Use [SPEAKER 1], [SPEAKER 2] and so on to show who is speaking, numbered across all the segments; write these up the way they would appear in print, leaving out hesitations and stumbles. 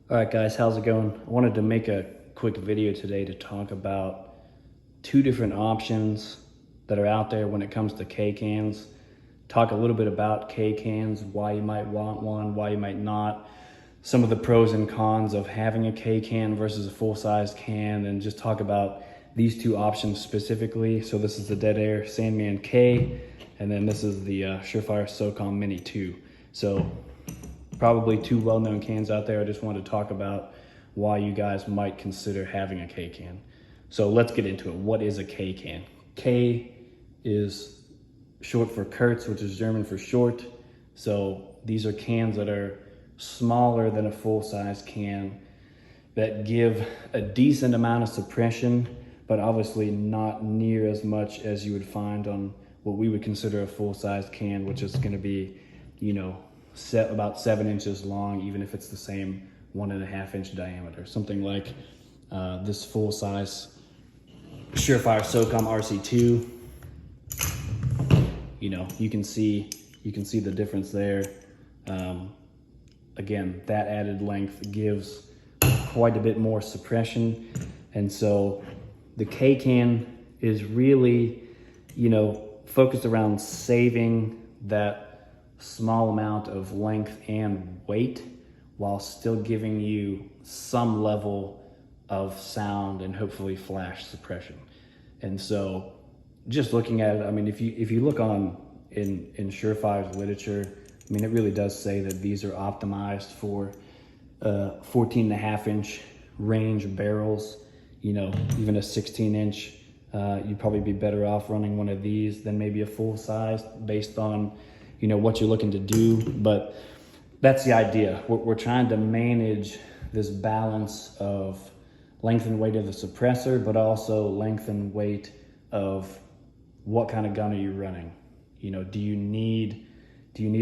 [SPEAKER 1] All right, guys, how's it going? I wanted to make a quick video today to talk about two different options that are out there when it comes to K cans. Talk a little bit about K cans, why you might want one, why you might not, some of the pros and cons of having a K can versus a full-size can, and just talk about these two options specifically. So this is the Dead Air Sandman-K, and then this is the Surefire SOCOM Mini 2. So probably two well-known cans out there. I just wanted to talk about why you guys might consider having a K can. So let's get into it. What is a K can? K is short for Kurz, which is German for short. So these are cans that are smaller than a full-size can that give a decent amount of suppression, but obviously not near as much as you would find on what we would consider a full-size can, which is going to be, about 7 inches long, even if it's the same 1.5 inch diameter. Something like this full-size Surefire SOCOM RC2. You can see the difference there. Again, that added length gives quite a bit more suppression, and so the K can is really, focused around saving that small amount of length and weight while still giving you some level of sound and hopefully flash suppression. And so just looking at it, I mean, if you look on in Surefire's literature, I mean, it really does say that these are optimized for 14.5 inch range barrels. Even a 16 inch, you'd probably be better off running one of these than maybe a full size based on what you're looking to do. But that's the idea. We're trying to manage this balance of length and weight of the suppressor, but also length and weight of what kind of gun are you running. Do you need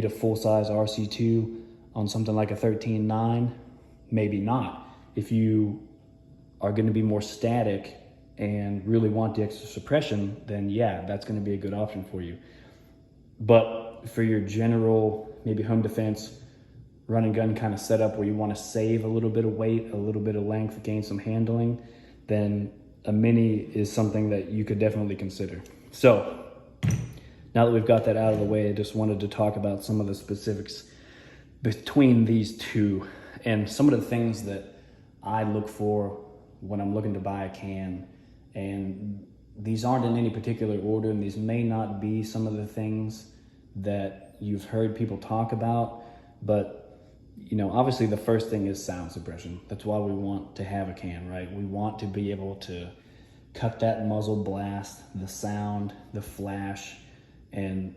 [SPEAKER 1] a full-size RC2 on something like a 13.9? Maybe not. If you are going to be more static and really want the extra suppression, then yeah, that's going to be a good option for you. But for your general, maybe home defense, run and gun kind of setup where you want to save a little bit of weight, a little bit of length, gain some handling, then a Mini is something that you could definitely consider. So now that we've got that out of the way, I just wanted to talk about some of the specifics between these two and some of the things that I look for when I'm looking to buy a can. And these aren't in any particular order, and these may not be some of the things that you've heard people talk about, but obviously the first thing is sound suppression. That's why we want to have a can, right? We want to be able to cut that muzzle blast, the sound, the flash, and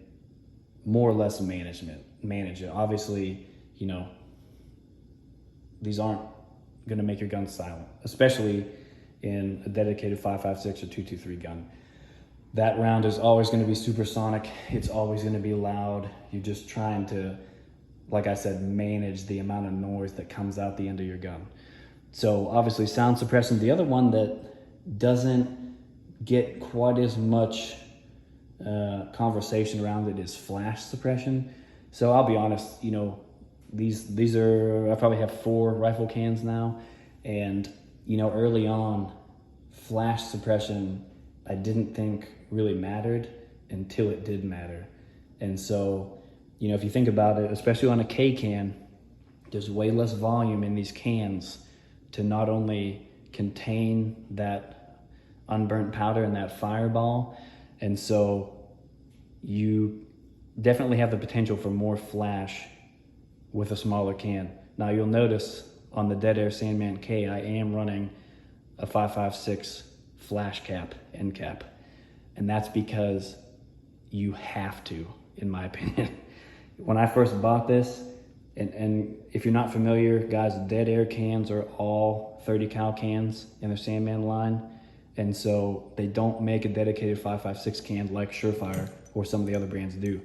[SPEAKER 1] more or less manage it. Obviously, these aren't going to make your gun silent, especially in a dedicated 5.56 or 223 gun. That round is always going to be supersonic. It's always going to be loud. You're just trying to, like I said, manage the amount of noise that comes out the end of your gun. So obviously sound suppression. The other one that doesn't get quite as much conversation around it is flash suppression. So I'll be honest, these are, I probably have 4 rifle cans now, and early on, flash suppression I didn't think really mattered until it did matter. And so if you think about it, especially on a K can, there's way less volume in these cans to not only contain that unburnt powder and that fireball, and so you definitely have the potential for more flash with a smaller can. Now you'll notice on the Dead Air Sandman-K, I am running a 5.56 flash cap, end cap, and that's because you have to, in my opinion. When I first bought this, and if you're not familiar, guys, Dead Air cans are all 30 cal cans in their Sandman line. And so they don't make a dedicated 5.56 can like Surefire or some of the other brands do.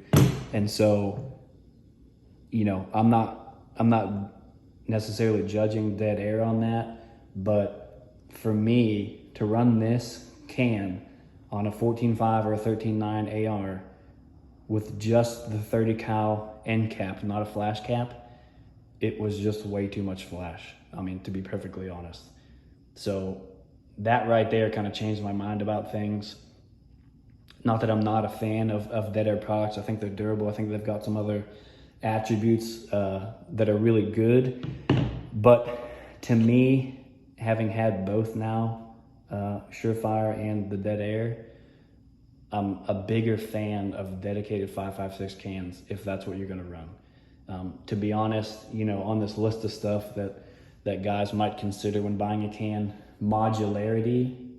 [SPEAKER 1] And so, I'm not necessarily judging Dead Air on that, but for me to run this can on a 14.5 or a 13.9 AR with just the 30 cal end cap, not a flash cap, it was just way too much flash. I mean, to be perfectly honest. So that right there kind of changed my mind about things. Not that I'm not a fan of Dead Air products. I think they're durable. I think they've got some other attributes that are really good. But to me, having had both now, Surefire and the Dead Air, I'm a bigger fan of dedicated 5.56 cans if that's what you're going to run. To be honest, you know, on this list of stuff that guys might consider when buying a can, modularity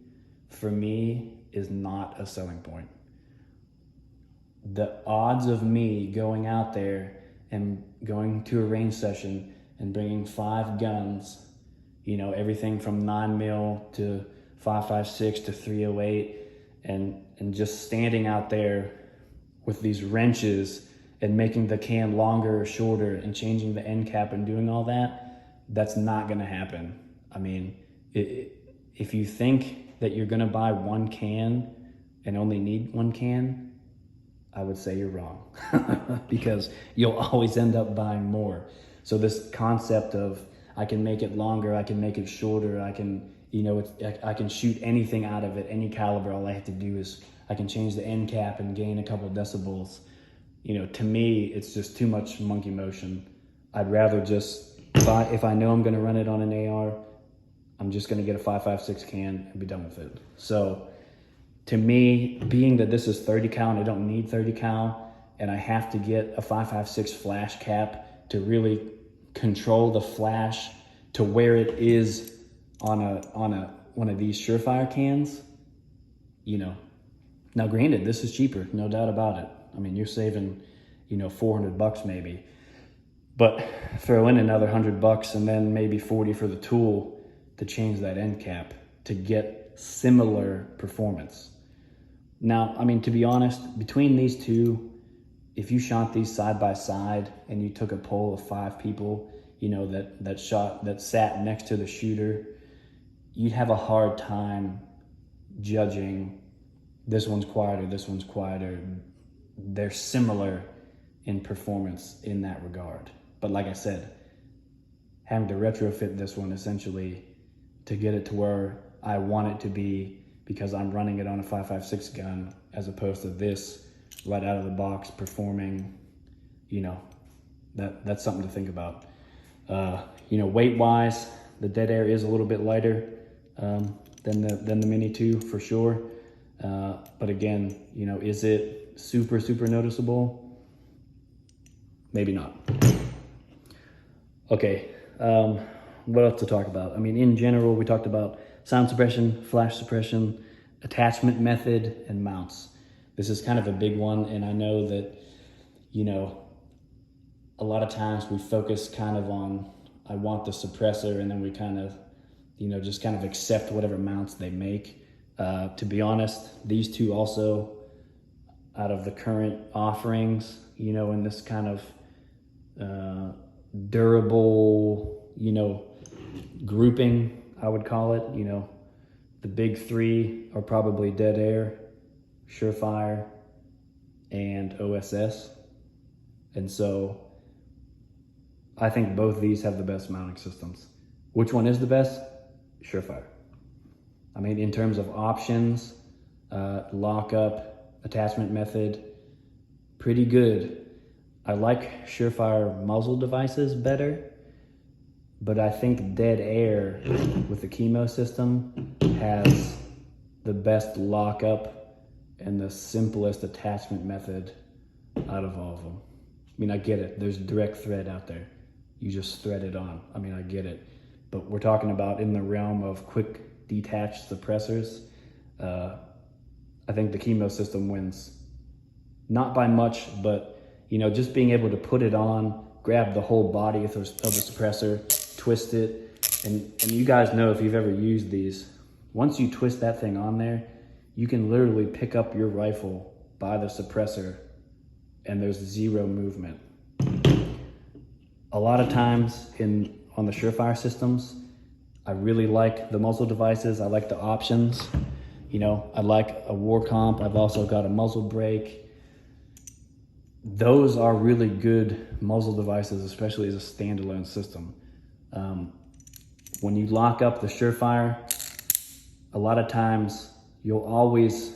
[SPEAKER 1] for me is not a selling point. The odds of me going out there and going to a range session and bringing 5 guns, you know, everything from 9mm to 5.56 to 308, and just standing out there with these wrenches and making the can longer or shorter and changing the end cap and doing all that, that's not gonna happen. I mean, if you think that you're gonna buy 1 can and only need 1 can, I would say you're wrong because you'll always end up buying more. So this concept of I can make it longer, I can make it shorter, I can, you know, I can shoot anything out of it, any caliber. All I have to do is I can change the end cap and gain a couple decibels. You know, to me, it's just too much monkey motion. I'd rather just, if I know I'm gonna run it on an AR, I'm just gonna get a 5.56 can and be done with it. So to me, being that this is 30 cal and I don't need 30 cal, and I have to get a 5.56 flash cap to really control the flash to where it is on one of these Surefire cans, you know. Now granted, this is cheaper, no doubt about it. I mean, you're saving, you know, $400 maybe, but throw in another $100 and then maybe 40 for the tool to change that end cap to get similar performance. Now, I mean, to be honest, between these two, if you shot these side by side and you took a poll of 5 people, you know, that sat next to the shooter, you'd have a hard time judging this one's quieter, this one's quieter. They're similar in performance in that regard. But like I said, having to retrofit this one essentially to get it to where I want it to be because I'm running it on a 5.56 gun as opposed to this right out of the box performing, you know, that's something to think about. You know, weight wise, the Dead Air is a little bit lighter than the Mini 2 for sure. But again, you know, is it super noticeable? Maybe not. Okay, what else to talk about? I mean, in general, we talked about sound suppression, flash suppression, attachment method, and mounts. This is kind of a big one, and I know that, you know, a lot of times we focus kind of on, I want the suppressor, and then we kind of, you know, just kind of accept whatever mounts they make. To be honest, these two also, out of the current offerings, you know, in this kind of durable, you know, grouping, I would call it, you know, the big 3 are probably Dead Air, Surefire, and OSS. And so I think both these have the best mounting systems. Which one is the best? Surefire. I mean, in terms of options, lockup, attachment method, pretty good. I like Surefire muzzle devices better, but I think Dead Air with the chemo system has the best lockup and the simplest attachment method out of all of them. I mean, I get it. There's direct thread out there. You just thread it on. I mean, I get it. But we're talking about in the realm of quick detached suppressors. I think the chemo system wins. Not by much, but, you know, just being able to put it on, grab the whole body of the suppressor, twist it, and you guys know if you've ever used these, once you twist that thing on there, you can literally pick up your rifle by the suppressor and there's 0 movement. A lot of times on the Surefire systems, I really like the muzzle devices. I like the options. You know, I like a war comp. I've also got a muzzle brake. those are really good muzzle devices, especially as a standalone system. When you lock up the Surefire, a lot of times you'll always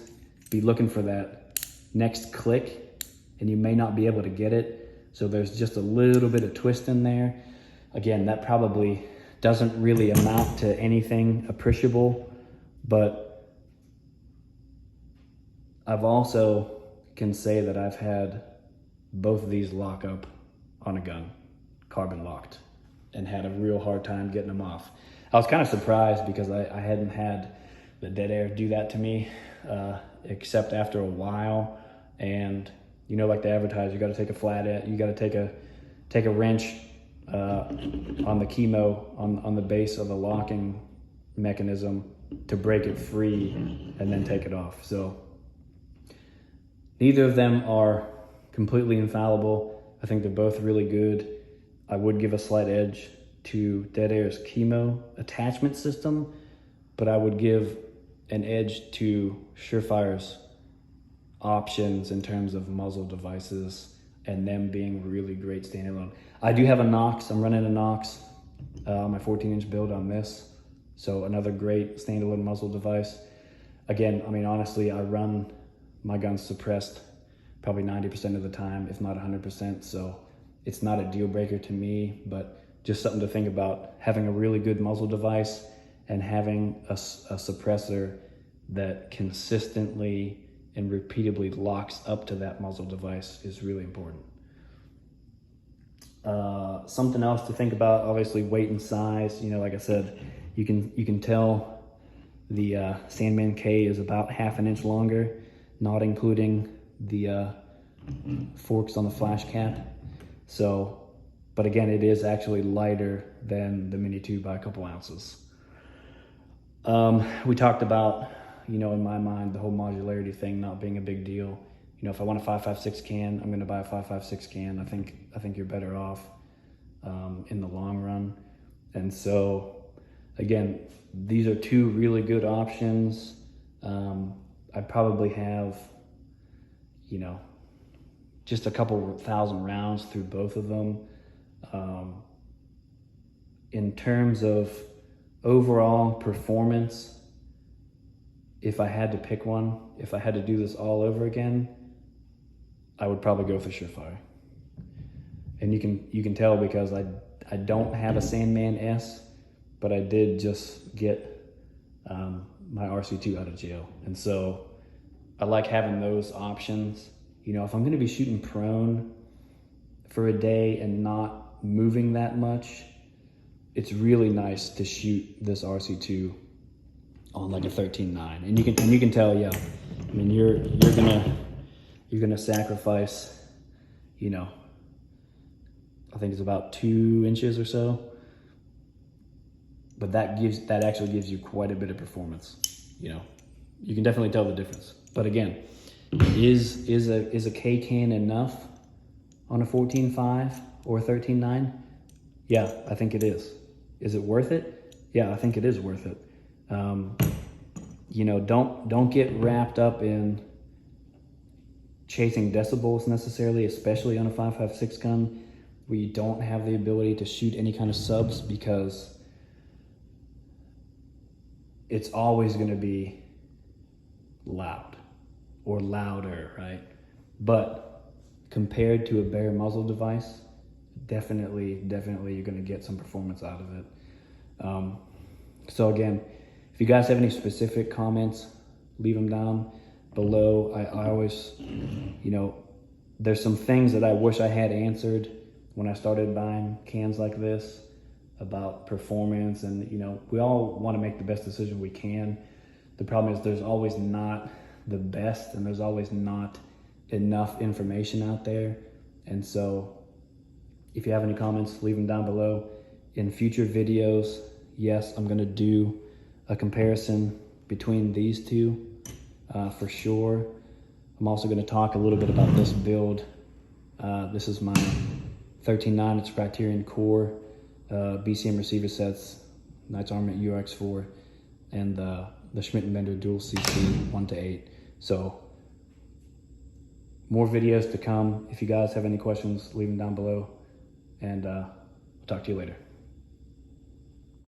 [SPEAKER 1] be looking for that next click, and you may not be able to get it. So there's just a little bit of twist in there. Again, that probably doesn't really amount to anything appreciable, but I've also can say that I've had both of these lock up on a gun, carbon locked, and had a real hard time getting them off. I was kind of surprised because I hadn't had the Dead Air do that to me, except after a while. And you know, like they advertise, you got to take a flathead, you got to take a wrench on the chemo on the base of the locking mechanism to break it free and then take it off. So neither of them are completely infallible. I think they're both really good. I would give a slight edge to Dead Air's chemo attachment system, but I would give an edge to Surefire's options in terms of muzzle devices and them being really great standalone. I do have a Nox. I'm running a Nox on my 14-inch build on this. So another great standalone muzzle device. Again, I mean, honestly, I run my guns suppressed probably 90% of the time, if not 100%. So it's not a deal breaker to me, but just something to think about. Having a really good muzzle device and having a suppressor that consistently and repeatedly locks up to that muzzle device is really important. Something else to think about, obviously weight and size. You know, like I said, you can tell the Sandman-K is about 1/2 inch longer, not including the forks on the flash cap. So, but again, it is actually lighter than the Mini 2 by a couple ounces. We talked about, you know, in my mind, the whole modularity thing not being a big deal. You know, if I want a 5.56 can, I'm going to buy a 5.56 can. I think you're better off in the long run. And so, again, these are two really good options. I probably have, you know, just a couple thousand rounds through both of them. In terms of overall performance, if I had to pick one, if I had to do this all over again, I would probably go for Surefire. And you can tell because I don't have a Sandman S, but I did just get my RC2 out of jail. And so I like having those options. You know, if I'm gonna be shooting prone for a day and not moving that much, it's really nice to shoot this RC2 on like a 13.9, and you can tell, yeah. I mean, you're gonna sacrifice, you know, I think it's about 2 inches or so, but that actually gives you quite a bit of performance. You know, you can definitely tell the difference. But again, is a K can enough on a 14.5 or a 13.9? Yeah, I think it is. Is it worth it? Yeah, I think it is worth it. You know, don't get wrapped up in chasing decibels necessarily, especially on a 5.56 gun where you don't have the ability to shoot any kind of subs, because it's always going to be loud or louder, right? But compared to a bare muzzle device, definitely you're going to get some performance out of it. So again, if you guys have any specific comments, leave them down below. I always, you know, there's some things that I wish I had answered when I started buying cans like this about performance, and you know, we all want to make the best decision we can. The problem is there's always not the best, and there's always not enough information out there. And so if you have any comments, leave them down below. In future videos, yes, I'm gonna do a comparison between these two for sure. I'm also gonna talk a little bit about this build. This is my 13.9, it's Criterion Core, BCM receiver sets, Knights Armament UX4, and the Schmidt & Bender Dual CC 1-8. So more videos to come. If you guys have any questions, leave them down below, and I'll talk to you later.